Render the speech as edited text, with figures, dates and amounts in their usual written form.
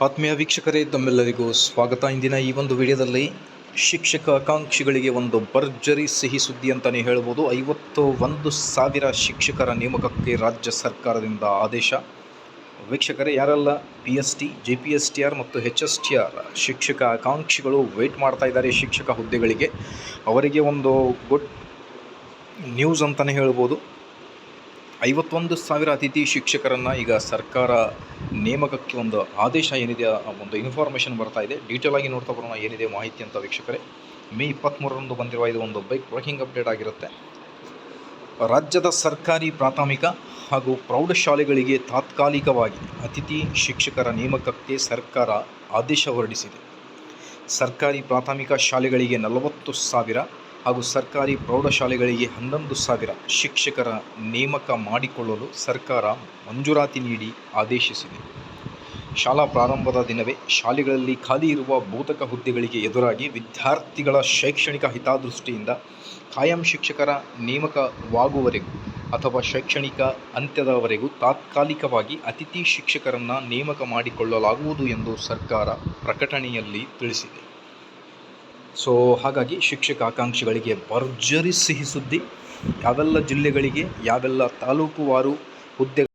ಆತ್ಮೀಯ ವೀಕ್ಷಕರೇ, ತಮ್ಮೆಲ್ಲರಿಗೂ ಸ್ವಾಗತ. ಇಂದಿನ ಈ ಒಂದು ವಿಡಿಯೋದಲ್ಲಿ ಶಿಕ್ಷಕ ಆಕಾಂಕ್ಷಿಗಳಿಗೆ ಒಂದು ಭರ್ಜರಿ ಸಿಹಿ ಸುದ್ದಿ ಅಂತಲೇ ಹೇಳ್ಬೋದು. 51,000 ಶಿಕ್ಷಕರ ನೇಮಕಕ್ಕೆ ರಾಜ್ಯ ಸರ್ಕಾರದಿಂದ ಆದೇಶ. ವೀಕ್ಷಕರೇ, ಯಾರೆಲ್ಲ PST, JPSTR ಮತ್ತು HSTR ಶಿಕ್ಷಕ ಆಕಾಂಕ್ಷಿಗಳು ವೆಯ್ಟ್ ಮಾಡ್ತಾ ಇದ್ದಾರೆ ಶಿಕ್ಷಕ ಹುದ್ದೆಗಳಿಗೆ, ಅವರಿಗೆ ಒಂದು ಗುಡ್ ನ್ಯೂಸ್ ಅಂತಲೇ ಹೇಳ್ಬೋದು. 51,000 ಅತಿಥಿ ಶಿಕ್ಷಕರನ್ನು ಈಗ ಸರ್ಕಾರ ನೇಮಕಕ್ಕೆ ಒಂದು ಆದೇಶ ಏನಿದೆ, ಒಂದು ಇನ್ಫಾರ್ಮೇಷನ್ ಬರ್ತಾ ಇದೆ. ಡೀಟೇಲ್ ಆಗಿ ನೋಡ್ತಾ ಬರೋಣ ಏನಿದೆ ಮಾಹಿತಿ ಅಂತ ವೀಕ್ಷಕರೇ. ಮೇ 23ರಂದು ಬಂದಿರುವ ಇದು ಒಂದು ಬ್ರೇಕಿಂಗ್ ಅಪ್ಡೇಟ್ ಆಗಿರುತ್ತೆ. ರಾಜ್ಯದ ಸರ್ಕಾರಿ ಪ್ರಾಥಮಿಕ ಹಾಗೂ ಪ್ರೌಢಶಾಲೆಗಳಿಗೆ ತಾತ್ಕಾಲಿಕವಾಗಿ ಅತಿಥಿ ಶಿಕ್ಷಕರ ನೇಮಕಕ್ಕೆ ಸರ್ಕಾರ ಆದೇಶ ಹೊರಡಿಸಿದೆ. ಸರ್ಕಾರಿ ಪ್ರಾಥಮಿಕ ಶಾಲೆಗಳಿಗೆ 40,000 ಹಾಗೂ ಸರ್ಕಾರಿ ಪ್ರೌಢಶಾಲೆಗಳಿಗೆ 11,000 ಶಿಕ್ಷಕರ ನೇಮಕ ಮಾಡಿಕೊಳ್ಳಲು ಸರ್ಕಾರ ಮಂಜೂರಾತಿ ನೀಡಿ ಆದೇಶಿಸಿದೆ. ಶಾಲಾ ಪ್ರಾರಂಭದ ದಿನವೇ ಶಾಲೆಗಳಲ್ಲಿ ಖಾಲಿ ಇರುವ ಬೋಧಕ ಹುದ್ದೆಗಳಿಗೆ ಎದುರಾಗಿ ವಿದ್ಯಾರ್ಥಿಗಳ ಶೈಕ್ಷಣಿಕ ಹಿತದೃಷ್ಟಿಯಿಂದ ಕಾಯಂ ಶಿಕ್ಷಕರ ನೇಮಕವಾಗುವವರೆಗೂ ಅಥವಾ ಶೈಕ್ಷಣಿಕ ಅಂತ್ಯದವರೆಗೂ ತಾತ್ಕಾಲಿಕವಾಗಿ ಅತಿಥಿ ಶಿಕ್ಷಕರನ್ನು ನೇಮಕ ಮಾಡಿಕೊಳ್ಳಲಾಗುವುದು ಎಂದು ಸರ್ಕಾರ ಪ್ರಕಟಣೆಯಲ್ಲಿ ತಿಳಿಸಿದೆ. ಹಾಗಾಗಿ ಶಿಕ್ಷಕ ಆಕಾಂಕ್ಷಿಗಳಿಗೆ ಭರ್ಜರಿ ಸಿಹಿ ಸುದ್ದಿ. ಯಾವೆಲ್ಲ ಜಿಲ್ಲೆಗಳಿಗೆ, ಯಾವೆಲ್ಲ ತಾಲೂಕುವಾರು ಹುದ್ದೆ